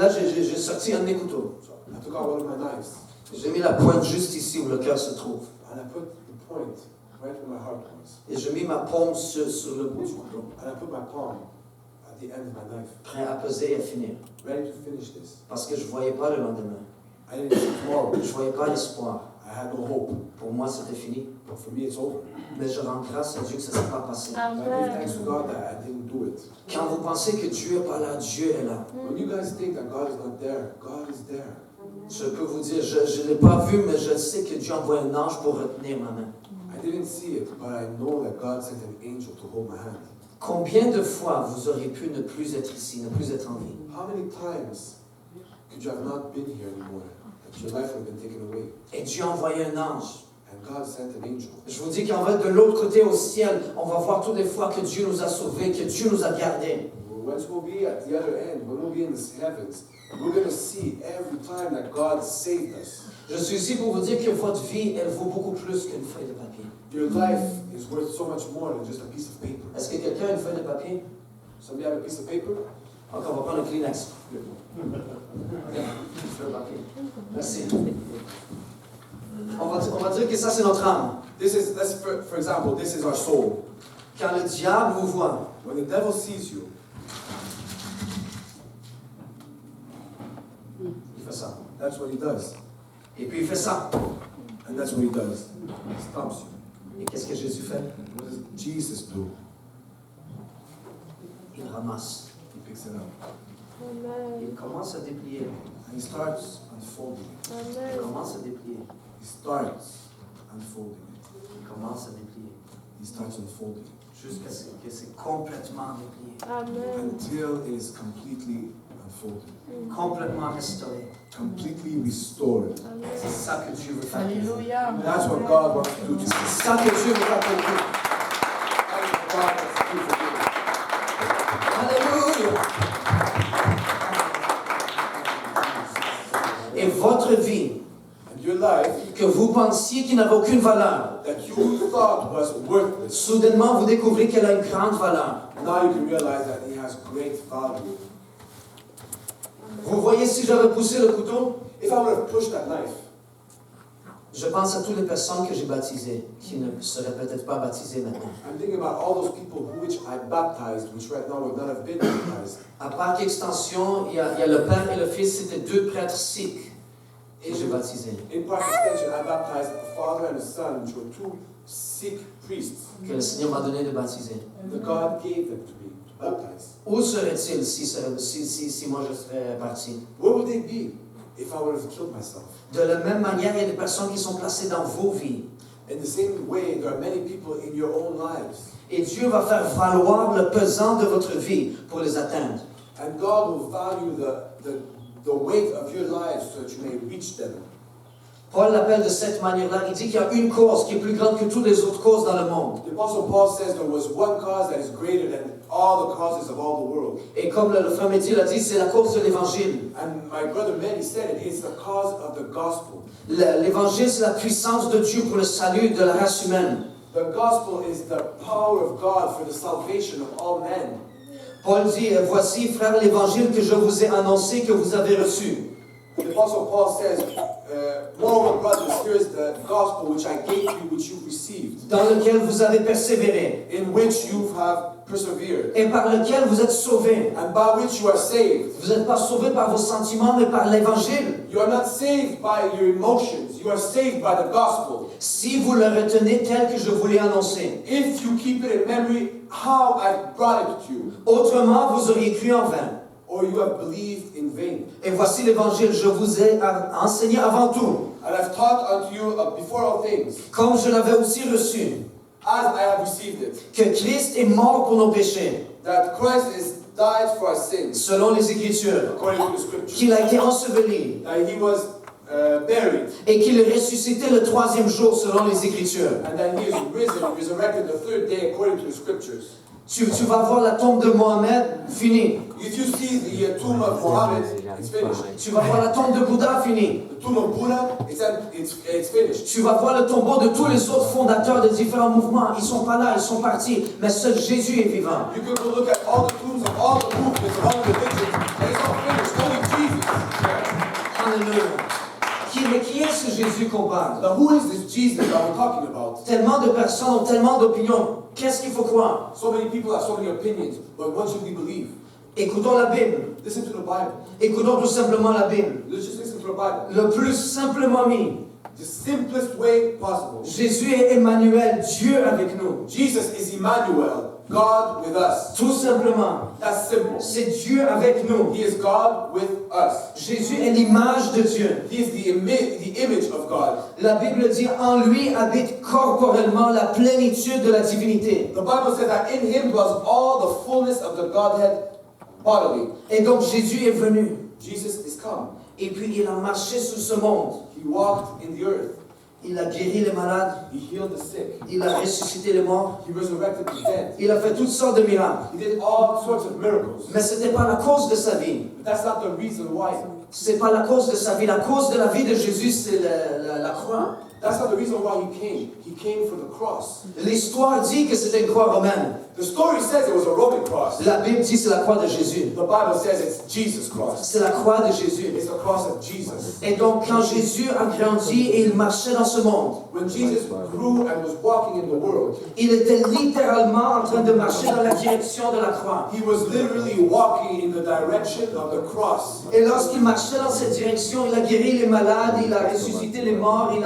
j'ai sorti un de mes couteaux. So I took out one of my knives. J'ai mis la pointe juste ici où le cœur se trouve. And I put the point right where my heart was. Et je mis ma paume sur le bout du couteau, And I put my palm at the end of my knife, prêt à peser et à finir. ready to finish this. Parce que je ne voyais pas le lendemain. I didn't see tomorrow. Je ne voyais pas l'espoir. I had no hope. Pour moi, c'était fini. But for me, it's over. Mais je rends grâce à Dieu que ça ne s'est pas passé. So I give Amen. thanks to God that I didn't do it. Quand vous pensez que Dieu n'est pas là, Dieu est là. When you guys think that God is not there, God is there. Je peux vous dire, je ne l'ai pas vu, mais je sais que Dieu envoie un ange pour retenir ma main. I didn't see it, but I know that God sent an angel to hold my hand. Combien de fois vous auriez pu ne plus être ici, ne plus être en vie? How many times could you have not been here anymore? That your life would have been taken away. Et Dieu a envoyé un ange. And God sent an angel. Je vous dis qu'en va de l'autre côté au ciel, on va voir toutes les fois que Dieu nous a sauvés, que Dieu nous a gardés. Once we'll be at the other end, when we'll be in the heavens, we're going to see every time that God saved us. Je suis ici pour vous dire que votre vie, elle vaut beaucoup plus qu'une feuille de papier. Your life is worth so much more than just a piece of paper. Est-ce que quelqu'un a une feuille de papier? Somebody have a piece of paper? Ok, on va prendre le Kleenex. Une feuille de papier. Merci. On va dire que ça, c'est notre âme. For example, this is our soul. Quand le diable vous voit, When the devil sees you, il fait ça. that's what he does. Et puis il fait ça. And that's what he does. He stops you. Et qu'est-ce que Jésus fait? What does Jesus do? Il ramasse. He picks it up. Il Amen. commence à déplier. And he starts unfolding it. Il Amen. commence à déplier. He starts unfolding it. Il commence à déplier. He starts unfolding it. Jusqu'à ce que c'est complètement déplié. Amen. Until it is completely unfolded. Complètement restauré. Completely restored. C'est ça que Dieu veut faire. Alléluia. That's what God wants to do to you. C'est ça que Dieu veut faire pour vous. That is what God wants to do for you. Alléluia. Et votre vie, And your life que vous pensiez qu'il n'avait aucune valeur, that you thought was worthless, soudainement vous découvrez qu'elle a une grande valeur. now you can realize that it has great value. Vous voyez, si j'avais poussé le couteau, If I would have pushed that knife, je pense à toutes les personnes que j'ai baptisées, qui ne seraient peut-être pas baptisées maintenant. I'm thinking about all those people which I baptized, which right now would not have been baptized. À Parc Extension, il y a le père et le fils, c'était deux prêtres sikhs que j'ai baptisés. In Park Extension, I baptized the father and the son, which were two Sikh priests. Que le Seigneur m'a donné de baptiser. The God gave them to me to baptize. Où seraient-ils si moi je serais parti? Where would they be if I would have killed myself? De la même manière, il y a des personnes qui sont placées dans vos vies. In the same way, there are many people in your own lives. Et Dieu va faire valoir le pesant de votre vie pour les atteindre. And God will value the weight of your lives so that you may reach them. Paul l'appelle de cette manière-là. Il dit qu'il y a une cause qui est plus grande que toutes les autres causes dans le monde. The Apostle Paul says there was one cause that is greater than all the causes of all the world. Et comme le frère Mehdi l'a dit, c'est la cause de l'évangile. And my brother Mehdi said it, it's the cause of the gospel. L'évangile, c'est la puissance de Dieu pour le salut de la race humaine. The gospel is the power of God for the salvation of all men. Paul dit, voici, frères, l'évangile que je vous ai annoncé, que vous avez reçu. The Apostle Paul says, moreover, brothers, here is the gospel which I gave you, which you received, Dans lequel vous avez persévéré. in which you have persevered, Et par lequel vous êtes sauvés. and by which you are saved. Vous n'êtes pas sauvés par vos sentiments, mais par l'évangile. You are not saved by your emotions, you are saved by the gospel. Si vous le retenez tel que je vous l'ai annoncé. If you keep it in memory, how I brought it to you, Autrement, vous auriez cru en vain. or you have believed in vain. Et voici l'évangile, je vous ai enseigné avant tout, And I've taught unto you before all things, comme je l'avais aussi reçu, as I have received it, que Christ est mort pour nos péchés, that Christ is died for our sins, selon les Écritures, according to the scriptures, qu'il a été enseveli, that he was buried, et qu'il est ressuscité le troisième jour, selon les Écritures. and that he is resurrected the third day, according to the scriptures. Tu vas voir la tombe de Mohamed, fini. If you see the tomb of Muhammad, it's finished. Tu vas voir la tombe de Bouddha, fini. The tomb of Buddha, it's finished. Tu vas voir le tombeau de tous les autres fondateurs de différents mouvements. Ils sont pas là, ils sont partis. Mais seul Jésus est vivant. You can go look at all the tombs of all the movements, all the religions, and it's all finished. Only Jesus. Alléluia. Mais qui est ce Jésus qu'on parle? Now, who is this Jesus that we're talking about? Tellement de personnes ont tellement d'opinions. Qu'est-ce qu'il faut croire? So many people have so many opinions, but what should we believe? Écoutons la Bible. Listen to the Bible. Écoutons tout simplement la Bible. Let's just listen to the Bible. Le plus simplement mis. The simplest way possible. Jésus est Emmanuel, Dieu avec nous. Jesus is Emmanuel, God with us. Tout simplement. That's simple. C'est Dieu avec nous. He is God with us. Jésus est l'image de Dieu. He is the image of God. La Bible dit en lui habite corporellement la plénitude de la divinité. The Bible says that in him dwells all the fullness of the Godhead bodily. Et donc Jésus est venu. Jesus is come. Et puis il a marché sur ce monde. He walked in the earth. Il a guéri les malades. He healed the sick. Il a ressuscité les morts. He resurrected the dead. Il a fait toutes sortes de miracles. He did all sorts of miracles. Mais ce n'était pas la cause de sa vie. But that's not the reason why. Ce n'est pas la cause de sa vie. La cause de la vie de Jésus, c'est la croix. That's not the reason why he came. He came for the cross. L'histoire dit que c'était une croix romaine. The story says it was a Roman cross. La Bible dit que c'est la croix de Jésus. The Bible says it's Jesus' cross. C'est la croix de Jésus. It's the cross of Jesus. Et donc, quand Jésus a grandi et il marchait dans ce monde, When Jesus grew and was walking in the world, il était littéralement en train de marcher dans la direction de la croix. he was literally walking in the direction of the cross. Et lorsqu'il marchait dans cette direction, il a guéri les malades, il a ressuscité les morts, il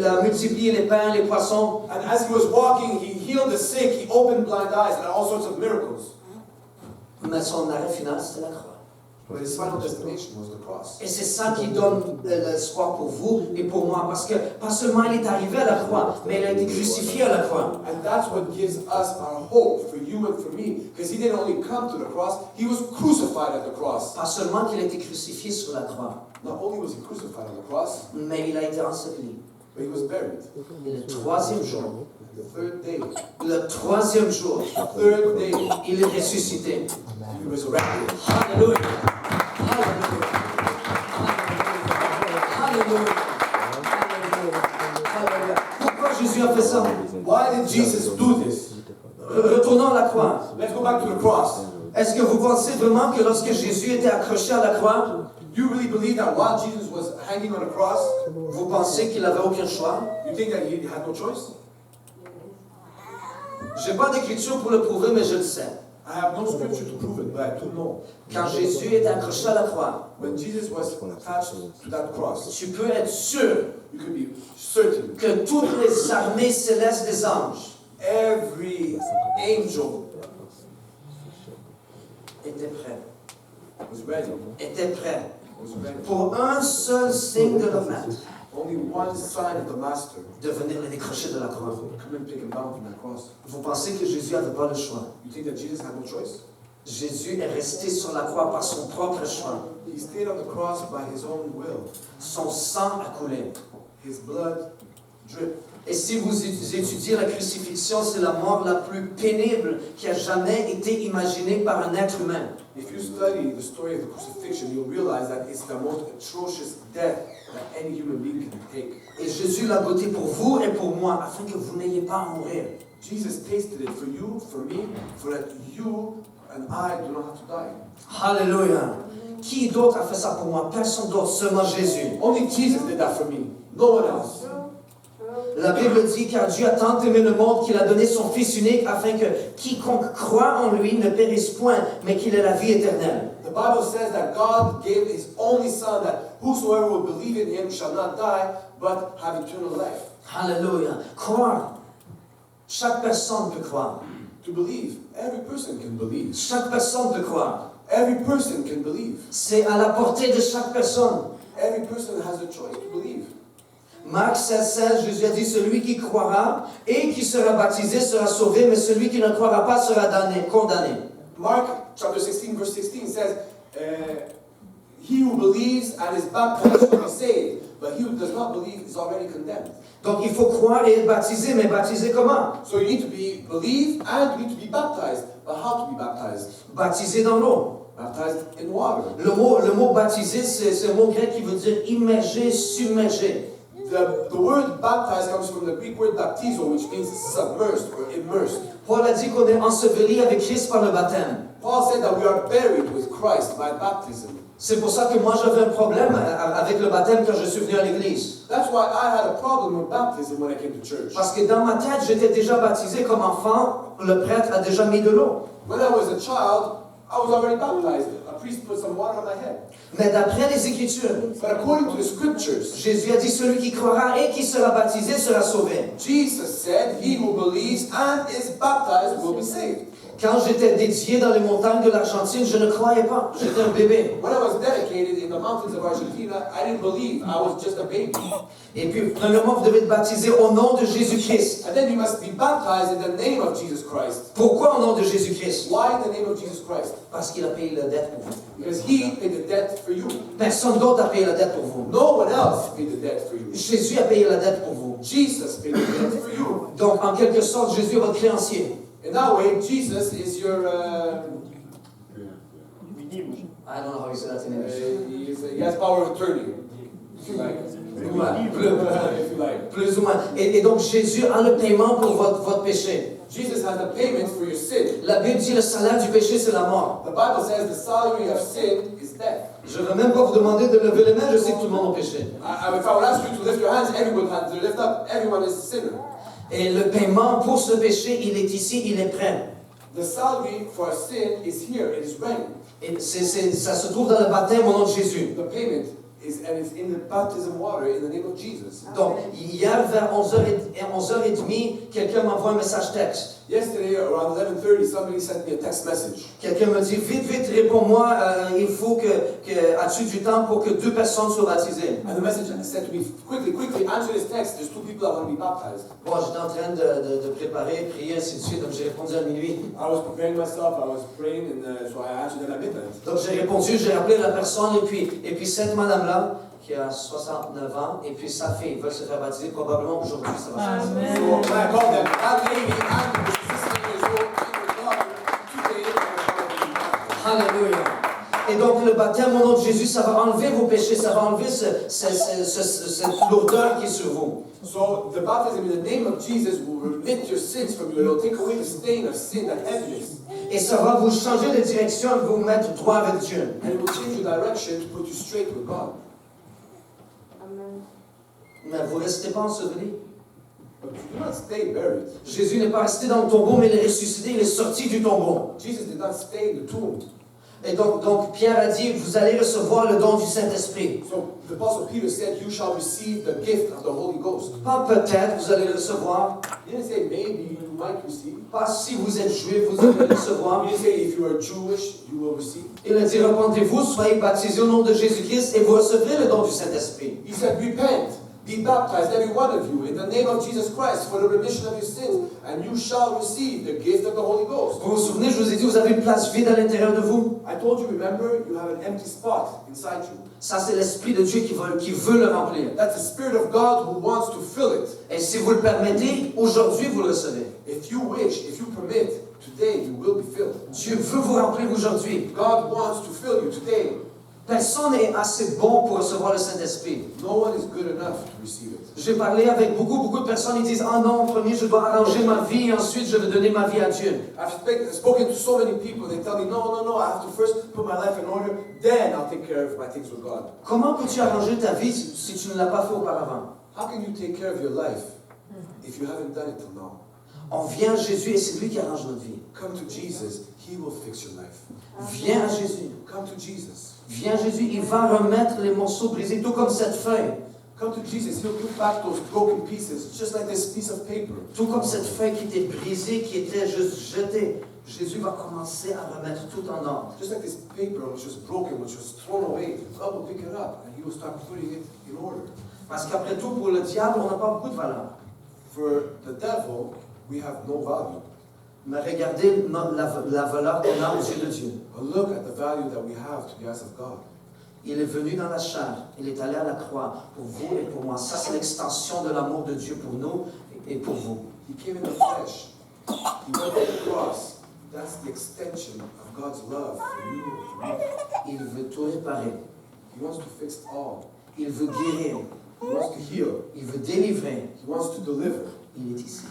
a multiplié les pains, les poissons. And as he was walking, he healed the sick, he opened blind eyes, and all sorts of miracles. Mais son arrêt final, c'était la croix. But his final destination was the cross. Et c'est ça qui donne l'espoir pour vous et pour moi. Parce que pas seulement il est arrivé à la croix, mais il a été crucifié à la croix. And that's what gives us our hope for you and for me. Because he didn't only come to the cross, he was crucified at the cross. Pas seulement qu'il a été crucifié sur la croix, Not only was he crucified on the cross, mais il a été enseveli. but he was buried. Et le troisième jour, The third day, il est ressuscité. he resurrected. Alléluia. Alléluia. Alléluia. Alléluia. Pourquoi Jésus a fait ça? Why did Jesus do this? Retournons à la croix. Let's go back to the cross. Est-ce que vous pensez vraiment que lorsque Jésus était accroché à la croix, Do you really believe that while Jesus was hanging on the cross, vous pensez qu'il n'avait aucun choix? you think that he had no choice? Je n'ai pas d'écriture pour le prouver, mais je le sais. I have no scripture to prove it, but I do know. Quand Jésus était accroché à la croix, When Jesus was attached to that cross, tu peux être sûr you could be certain que toutes les armées célestes des anges every angel étaient prêts. was ready. Was ready. Pour un seul signe de leur maître, Only one sign of the Master. de venir les décrocher de la croix. Come and pick him down from that cross. Vous pensez que Jésus n'avait pas le choix? You think that Jesus had no choice? Jésus est resté sur la croix par son propre choix. He stayed on the cross by his own will. Son sang a coulé. His blood dripped. Et si vous étudiez la crucifixion, c'est la mort la plus pénible qui a jamais été imaginée par un être humain. If you study the story of the crucifixion, you'll realize that it's the most atrocious death that any human being can take. Et Jésus l'a goûté pour vous et pour moi, afin que vous n'ayez pas à mourir. Jesus tasted it for you, for me, for that you and I do not have to die. Alléluia. Qui d'autre a fait ça pour moi? Personne d'autre, seulement Jésus. Only Jesus did that for me. No one else. La Bible dit car Dieu a tant aimé le monde qu'il a donné son Fils unique afin que quiconque croit en lui ne périsse point, mais qu'il ait la vie éternelle. The Bible says that God gave his only Son that whosoever will believe in him shall not die, but have eternal life. Alléluia. Croire. Chaque personne peut croire. To believe, every person can believe. Chaque personne peut croire. Every person can believe. C'est à la portée de chaque personne. Every person has a choice to believe. Marc 16, Jésus a dit, celui qui croira et qui sera baptisé sera sauvé, mais celui qui ne croira pas sera condamné. Mark chapter 16 verse 16 says, he who believes and is baptized shall be saved, but he who does not believe is already condemned. Donc il faut croire et être baptisé, mais baptisé comment? So you need to believe and you need to be baptized. But how to be baptized? Baptisé dans l'eau. Baptized in water. Le mot baptisé, c'est un mot grec qui veut dire immergé, submergé. The word baptized comes from the Greek word baptizo, which means submersed or immersed. Paul a dit qu'on est enseveli avec Christ par le baptême. Paul said that we are buried with Christ by baptism. C'est pour ça que moi j'avais un problème avec le baptême quand je suis venu à l'église. That's why I had a problem with baptism when I came to church. Parce que dans ma tête, j'étais déjà baptisé comme enfant, le prêtre a déjà mis de l'eau. When I was a child, I was already baptized. A priest put some water on my head. Mais d'après les Écritures, But according to the scriptures, Jésus a dit celui qui croira et qui sera baptisé sera sauvé. Jesus said, he who believes and is baptized will be saved. Quand j'étais dédié dans les montagnes de l'Argentine, je ne croyais pas. J'étais un bébé. When I was dedicated in the mountains of Argentina, I didn't believe. I was just a baby. Et puis, premièrement, vous devez être baptisé au nom de Jésus-Christ. And then you must be baptized in the name of Jesus Christ. Pourquoi au nom de Jésus-Christ? Why in the name of Jesus Christ? Parce qu'il a payé la dette pour vous. Because he paid the debt for you. Personne d'autre a payé la dette pour vous. No one else paid the debt for you. Jésus a payé la dette pour vous. Jesus paid the debt for you. Donc, en quelque sorte, Jésus est votre créancier. In that way, Jesus is your, I don't know how you say that in English. he has power of attorney, if you like. Ouais, If you like. plus ou moins. Et donc, Jésus a le paiement pour votre péché. Jesus has the payment for your sin. La Bible dit le salaire du péché, c'est la mort. The Bible says the salary of sin is death. Je ne vais même pas vous demander de lever les mains, je sais que tout le monde a péché. If I would ask you to lift your hands, everyone has to lift up. Everyone is a sinner. Et le paiement pour ce péché, il est ici, il est prêt. The salary for sin is here. It is ready. Et ça se trouve dans le baptême au nom de Jésus. The payment is in the baptism water in the name of Jesus. Donc, hier vers 11h30, quelqu'un m'envoie un message texte. Yesterday around 11:30, somebody sent me a text message. Quelqu'un me dit, vite, réponds-moi, il faut as-tu du temps pour que 2 personnes soient baptisées? And the message said to me, quickly, answer this text. There's 2 people that want to be baptized. Bon, j'étais en train de préparer, prier, ainsi de suite, donc j'ai répondu à minuit. I was preparing myself, I was praying, and so I answered them at midnight. Donc j'ai répondu, j'ai appelé la personne, et puis cette madame-là, qui a 69 ans, et puis sa fille veut se faire baptiser, probablement aujourd'hui ça va se passer. So when I called them, that lady and the 16 years old and her daughter, today they are going to be baptized. Alléluia. Et donc le baptême au nom de Jésus, ça va enlever vos péchés, ça va enlever cette lourdeur qui est sur vous. So the baptism in the name of Jesus will remit your sins from you. It will take away the stain of sin, that heaviness. Et ça va vous changer de direction et vous mettre droit avec Dieu. And it will change your direction to put you straight with God. Mais vous ne restez pas enseveli. But you do not stay buried. Jésus n'est pas resté dans le tombeau, mais il est ressuscité, il est sorti du tombeau. Jesus did not stay in the tomb. Et donc Pierre a dit, vous allez recevoir le don du Saint-Esprit. So the Apostle Peter said, you shall receive the gift of the Holy Ghost. Pas peut-être, vous allez le recevoir. He didn't say maybe you might receive. Pas si vous êtes juif, vous allez le recevoir. He didn't say if you are Jewish, you will receive. Il a dit, repentez-vous, soyez baptisés au nom de Jésus-Christ et vous recevrez le don du Saint-Esprit. He said, repent, be baptized, every one of you, in the name of Jesus Christ, for the remission of your sins, and you shall receive the gift of the Holy Ghost. Vous vous souvenez, je vous ai dit, vous avez une place vide à l'intérieur de vous. I told you, remember, you have an empty spot inside you. Ça, c'est l'Esprit de Dieu qui veut le remplir. That's the Spirit of God who wants to fill it. Et si vous le permettez, aujourd'hui, vous le recevez. If you wish, if you permit, today you will be filled. Dieu veut vous remplir aujourd'hui. God wants to fill you today. Personne n'est assez bon pour recevoir le Saint-Esprit. No one is good enough to receive it. J'ai parlé avec beaucoup de personnes, ils disent, ah non, en premier je dois arranger ma vie, et ensuite je vais donner ma vie à Dieu. I've spoken to so many people, they tell me, no, I have to first put my life in order, then I'll take care of my things with God. Comment peux-tu arranger ta vie si tu ne l'as pas fait auparavant? How can you take care of your life if you haven't done it till now? On vient à Jésus et c'est lui qui arrange notre vie. Come to Jesus, He will fix your life. Viens à Jésus. Come to Jesus. Viens à Jésus, il va remettre les morceaux brisés, tout comme cette feuille. Come to Jesus, He'll put back those broken pieces, just like this piece of paper. Tout comme cette feuille qui était brisée, qui était juste jetée. Jésus va commencer à remettre tout en ordre. Just like this paper which was broken, which was thrown away, God will pick it up and He will start putting it in order. Parce qu'après tout, pour le diable, on n'a pas beaucoup de valeur. For the devil, we have no value. Mais regardez la valeur qu'on a aux yeux de Dieu. But look at the value that we have to the eyes of God. Il est venu dans la chair, il est allé à la croix pour vous et pour moi. Ça, c'est l'extension de l'amour de Dieu pour nous et pour vous. He came in the flesh. He went to the cross. That's the extension of God's love for you and for me. Il veut tout réparer. He wants to fix all. Il veut guérir. He wants to heal. Il veut délivrer. He wants to deliver. Il est ici.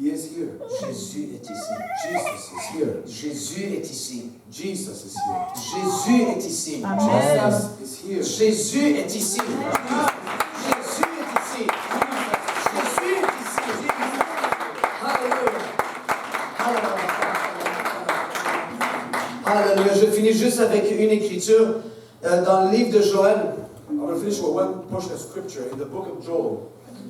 He is here. Jésus est ici. Jesus is here. Jésus est ici. Jesus is here. Jésus est ici. Jesus is here. Jésus est ici. Jésus est ici. Jésus est ici. Alléluia. Alléluia. Je finis juste avec une écriture dans le livre de Joël. I'm going to finish with one portion of scripture in the book of Joel.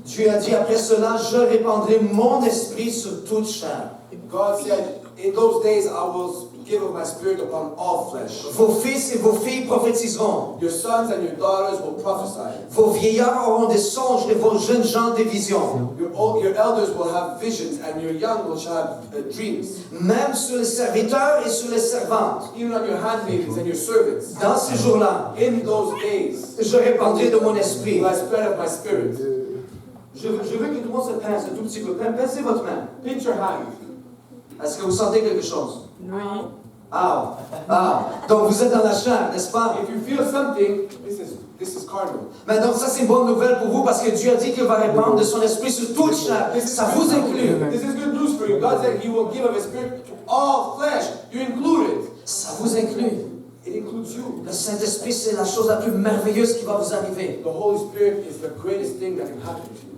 Dieu a dit, après cela, je répandrai mon esprit sur toute chair. God said, in those days I will give of my spirit upon all flesh. Vos fils et vos filles prophétiseront. Your sons and your daughters will prophesy. Vos vieillards auront des songes et vos jeunes gens des visions. Your elders will have visions and your young will have dreams. Même sur les serviteurs et sur les servantes. Even on your handmaidens and your servants. Dans ces jours-là, In those days, je répandrai de mon esprit. will I spread of my spirit. Je veux que tout le monde se pince un tout petit peu. Pincez votre main. Pinch your hand. Est-ce que vous sentez quelque chose? Oui. Ah, ah. Donc vous êtes dans la chair, n'est-ce pas? If you feel something, this is carnal. Mais donc ça c'est une bonne nouvelle pour vous parce que Dieu a dit qu'il va répandre de son esprit sur toute chair. Ça vous inclut. This is good news for you. God said He will give of His Spirit to all flesh. You included. Ça vous inclut. It includes you. Le Saint-Esprit c'est la chose la plus merveilleuse qui va vous arriver. The Holy Spirit is the greatest thing that can happen to you.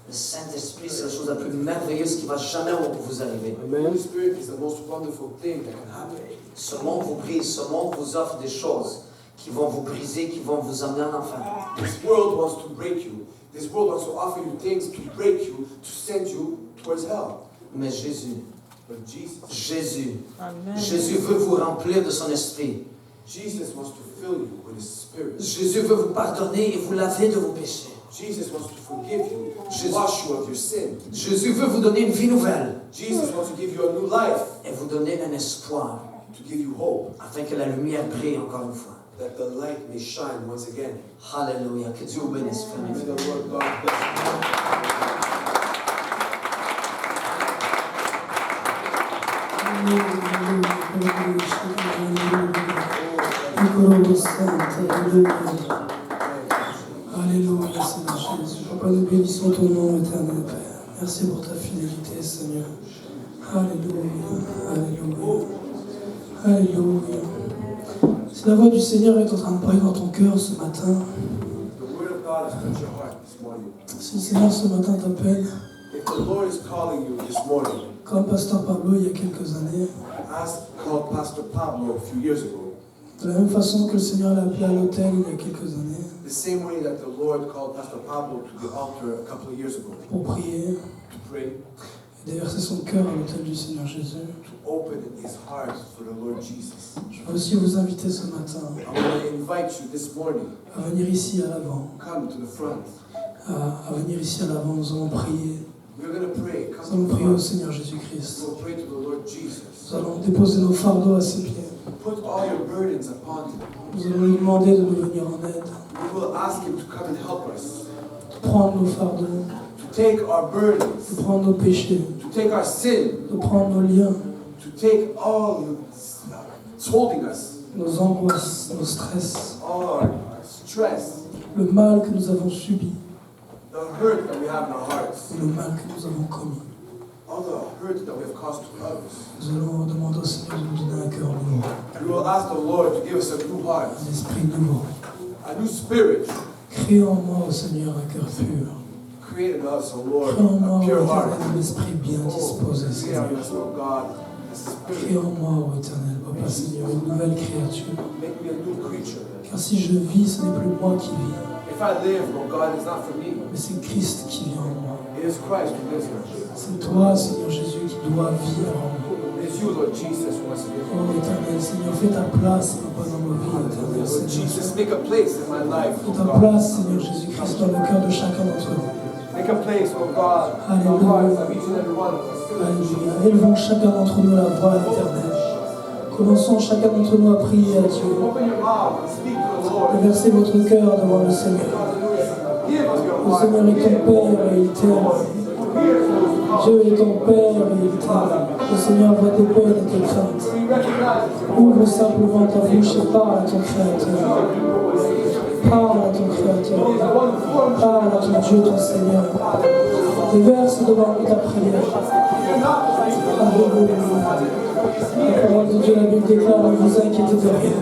Le Saint-Esprit c'est la chose la plus merveilleuse qui va jamais vous arriver. The Holy Spirit is the most wonderful thing that can happen. Ce monde vous brise, ce monde vous offre des choses qui vont vous briser, qui vont vous emmener en enfer. This world wants to break you. This world wants to offer you things to break you, to send you towards hell. Mais Jésus, But Jesus Amen. Jésus veut vous remplir de son esprit. wants to fill you with His Spirit. Jésus veut vous pardonner et vous laver de vos péchés. Jesus wants to forgive you, Jesus. wash you of your sin. Jésus veut vous donner une vie nouvelle Jesus wants to give you a new life, et vous donner un espoir to give you hope, afin que la lumière brille encore une fois. that the light may shine once again. Alléluia. Que Dieu vous bénisse, frères et May sœurs. the Lord God bless Alléluia, Seigneur Jésus. Papa, nous bénissons ton nom éternel, Père. Merci pour ta fidélité, Seigneur. Alléluia, Alléluia, Alléluia. Si la voix du Seigneur est en train de parler dans ton cœur ce matin, The word of God has touched your heart this morning. si le Seigneur ce matin t'appelle, If the Lord is calling you this morning, comme Pasteur Pablo il y a quelques années, as called Pastor Pablo a few years ago, de la même façon que le Seigneur l'a appelé à l'autel il y a quelques années, the same way that the Lord called Pastor Pablo to the altar a couple of years ago pour prier to pray, et déverser son cœur à l'autel du Seigneur Jésus, to open his heart for the Lord Jesus. je veux aussi vous inviter ce matin I want to invite you this morning, à venir ici à l'avant. come to the front. À venir ici à l'avant, nous allons prier. We're going to pray. Nous Come allons to the prier au front. Seigneur Jésus-Christ. We'll pray to the Lord Jesus. Nous allons déposer nos fardeaux à ses pieds. Put all your burdens upon him. Nous allons lui demander de nous venir en aide, We will ask him to come and help us, de prendre nos fardeaux, to take our de burdens, prendre nos péchés, to take our sin, de prendre nos liens, to take all that's holding us, nos angoisses, nos stress, all our stress, le mal que nous avons subi the hurt that we have in our hearts, et le mal que nous avons commis. all the hurt that we have caused to others. Nous allons demander au Seigneur de nous donner un cœur nouveau, We will ask the Lord to give us a new heart, un esprit nouveau. a new spirit. Crée en moi, au Seigneur, un cœur pur. Create in us, O Lord, Crée en moi, a ô pure heart. Éternel, un esprit bien disposé, Create Seigneur. in us, O God, a Crée spirit. en moi, ô Éternel, Papa Seigneur, une nouvelle créature. Make me a new creature. Car si je vis, ce n'est plus moi qui vis, If I live, O God, it's not for me. mais c'est Christ qui vit en moi. It is Christ who lives in us. C'est toi, Seigneur Jésus, qui dois vivre en moi. It is you, Lord Jesus, who wants to live in Oh Éternel, Seigneur, fais ta place, Papa, dans nos vies, Éternel, us. Lord Seigneur. Jesus, make a place in my life, O Fais ta God. place, Seigneur Jésus-Christ, dans le cœur de chacun d'entre nous. Make a place, O God, in the hearts of each and every one of us. Alléluia. Élevons chacun d'entre nous la voix à l'Éternel. Commençons chacun d'entre nous à prier à Dieu. Open your mouth and speak to the Lord. Versez votre cœur devant le Seigneur. Give us your Le heart. Seigneur est ton Père et il t'aime. Dieu est ton Père et il t'aime. Le Seigneur voit tes peines et tes craintes. We recognize Ouvre simplement ta bouche et parle à ton Créateur. Parle à ton Créateur. Parle à ton Dieu, ton Seigneur. Déverse devant lui ta prière. Alléluia. La parole de Dieu, la Bible déclare, ne vous inquiétez de rien.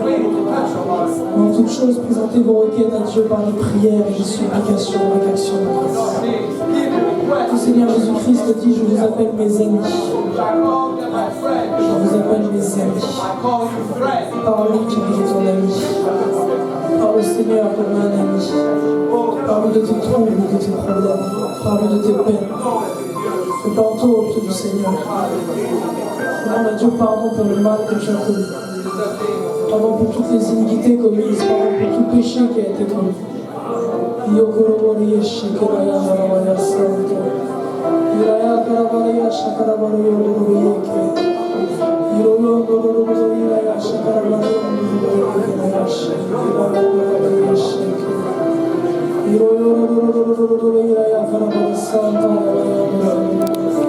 En toute chose, présentez vos requêtes à Dieu par des prières et des supplications avec action de grâce. Le Seigneur Jésus-Christ dit, je vous appelle mes amis. Je vous appelle mes amis. Parle-lui qui est ton ami. Parle au Seigneur comme un ami. Parle de tes troubles, de tes problèmes. Parle de tes peines. Fais-toi au pied du Seigneur. Demande à Dieu pardon pour le mal que tu as commis. Pardon pour toutes les iniquités commises. Pardon pour tout péché qui a été commis. Santa